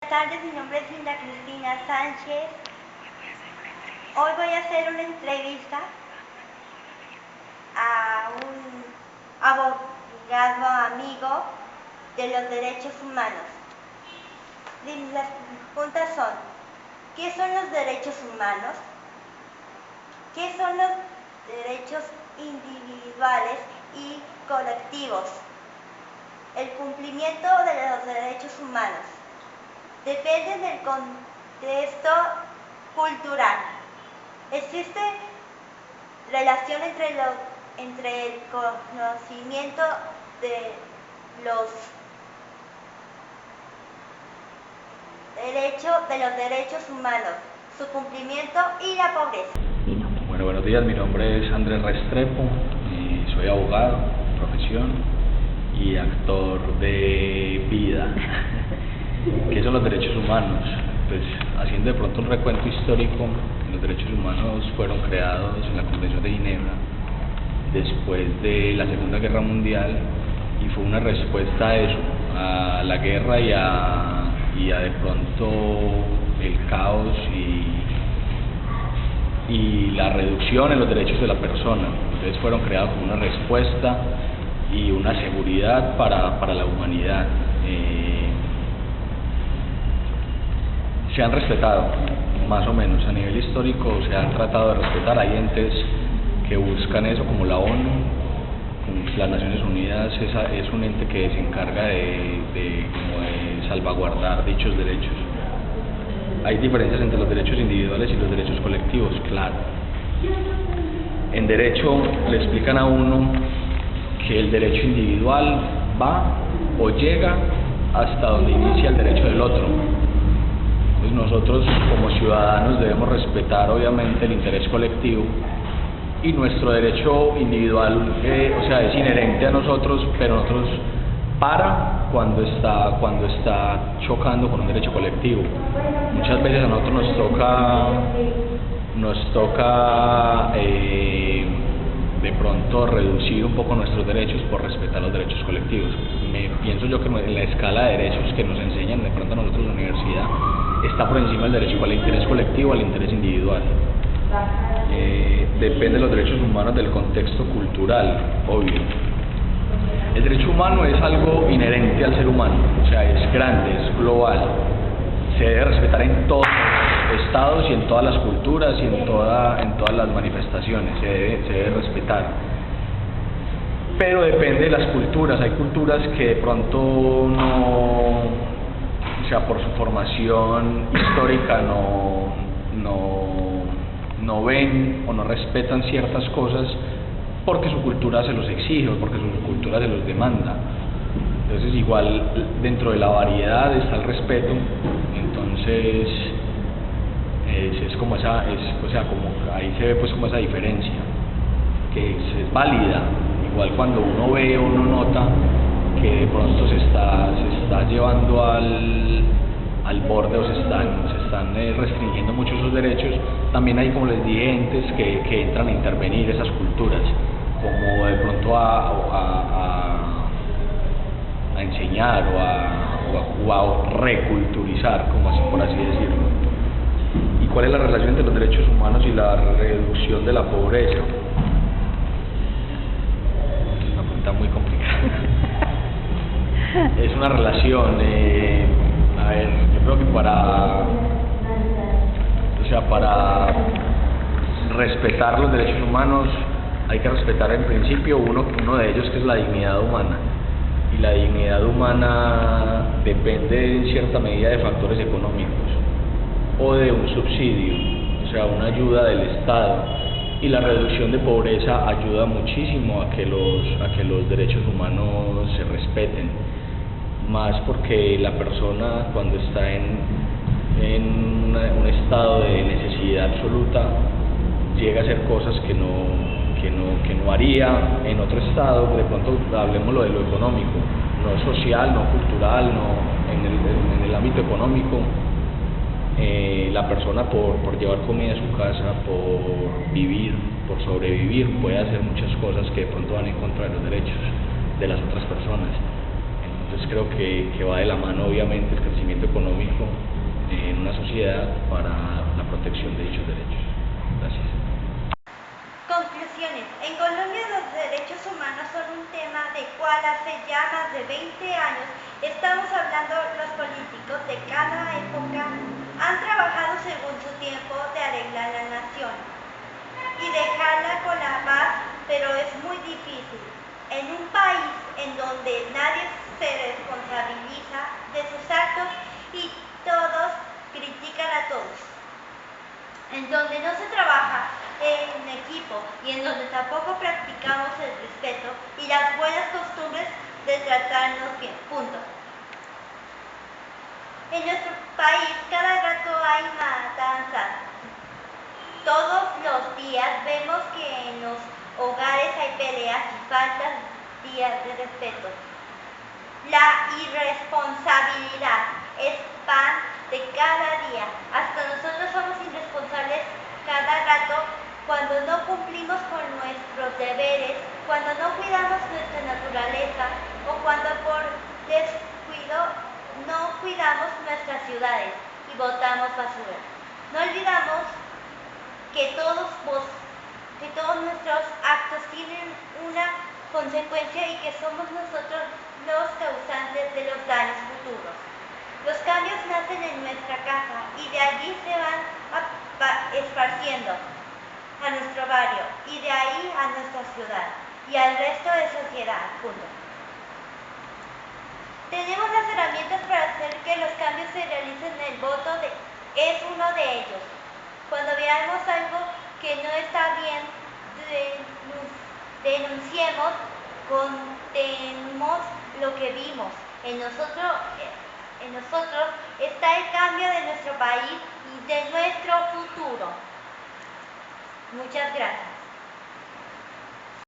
Buenas tardes, mi nombre es Linda Cristina Sánchez. Hoy voy a hacer una entrevista a un abogado amigo de los derechos humanos. Las preguntas son: ¿qué son los derechos humanos? ¿Qué son los derechos individuales y colectivos? El cumplimiento de los derechos humanos depende del contexto cultural. Existe relación entre el conocimiento de los derechos humanos, su cumplimiento y la pobreza. Bueno, buenos días, mi nombre es Andrés Restrepo y soy abogado, profesión y actor de vida. ¿Qué son los derechos humanos? Pues haciendo de pronto un recuento histórico, los derechos humanos fueron creados en la Convención de Ginebra después de la Segunda Guerra Mundial y fue una respuesta a eso, a la guerra y a de pronto el caos y la reducción en los derechos de la persona. Entonces fueron creados como una respuesta y una seguridad para la humanidad. Se han respetado, más o menos, a nivel histórico se han tratado de respetar. Hay entes que buscan eso, como la ONU, como las Naciones Unidas, es un ente que se encarga de salvaguardar dichos derechos. Hay diferencias entre los derechos individuales y los derechos colectivos, claro. En derecho le explican a uno que el derecho individual va o llega hasta donde inicia el derecho del otro. Pues nosotros como ciudadanos debemos respetar obviamente el interés colectivo y nuestro derecho individual, es inherente a nosotros, pero nosotros cuando está chocando con un derecho colectivo. Muchas veces a nosotros nos toca de pronto reducir un poco nuestros derechos por respetar los derechos colectivos. Pienso yo que en la escala de derechos que nos enseñan de pronto a nosotros en la universidad está por encima del derecho al interés colectivo al interés individual. Depende de los derechos humanos del contexto cultural, obvio. El derecho humano es algo inherente al ser humano, o sea, es grande, es global. Se debe respetar en todos los estados y en todas las culturas y en todas las manifestaciones, se debe respetar. Pero depende de las culturas. Hay culturas que de pronto por su formación histórica no ven o no respetan ciertas cosas porque su cultura se los exige o porque su cultura se los demanda. Entonces igual dentro de la variedad está el respeto. Entonces como ahí se ve pues como esa diferencia que es válida. Igual cuando uno ve o uno nota que de pronto se está llevando al borde o se están restringiendo mucho sus derechos, también hay, como les dije, entes que entran a intervenir esas culturas, como de pronto a enseñar o a reculturizar, como así, por así decirlo. ¿Y cuál es la relación entre los derechos humanos y la reducción de la pobreza? Es una pregunta muy complicada. Es una relación, yo creo que para respetar los derechos humanos hay que respetar en principio uno de ellos, que es la dignidad humana. Y la dignidad humana depende en cierta medida de factores económicos o de un subsidio, o sea, una ayuda del Estado. Y la reducción de pobreza ayuda muchísimo a que los derechos humanos se respeten, más porque la persona cuando está en un estado de necesidad absoluta llega a hacer cosas que no haría en otro estado. De pronto hablemoslo de lo económico, no social, no cultural, no en el ámbito económico. La persona por llevar comida a su casa, por vivir, por sobrevivir, puede hacer muchas cosas que de pronto van en contra de los derechos de las otras personas. Entonces creo que va de la mano obviamente el crecimiento económico en una sociedad para la protección de dichos derechos. Gracias. Conclusiones. En Colombia los derechos humanos son un tema del cual hace ya más de 20 años estamos hablando. Los políticos de cada época han trabajado según su tiempo de arreglar la nación y dejarla con la paz, pero es muy difícil. En un país en donde nadie se responsabiliza de sus actos y todos critican a todos, en donde no se trabaja en equipo y en donde tampoco practicamos el respeto y las buenas costumbres de tratarnos bien. Punto. En nuestro país cada rato hay matanzas. Todos los días vemos que en los hogares hay peleas y faltas de respeto. La irresponsabilidad es pan de cada día. Hasta nosotros somos irresponsables cada rato cuando no cumplimos con nuestros deberes, cuando no cuidamos nuestra naturaleza o cuando por descuido no cuidamos nuestras ciudades y botamos basura. No olvidamos que todos nuestros actos tienen una consecuencia y que somos nosotros los causantes de los daños futuros. Los cambios nacen en nuestra casa y de allí se van esparciendo a nuestro barrio y de ahí a nuestra ciudad y al resto de sociedad. Punto. Tenemos las herramientas para hacer que los cambios se realicen. El voto es uno de ellos. Cuando veamos algo que no está bien, denunciemos, contemos lo que vimos. En nosotros está el cambio de nuestro país y de nuestro futuro. Muchas gracias.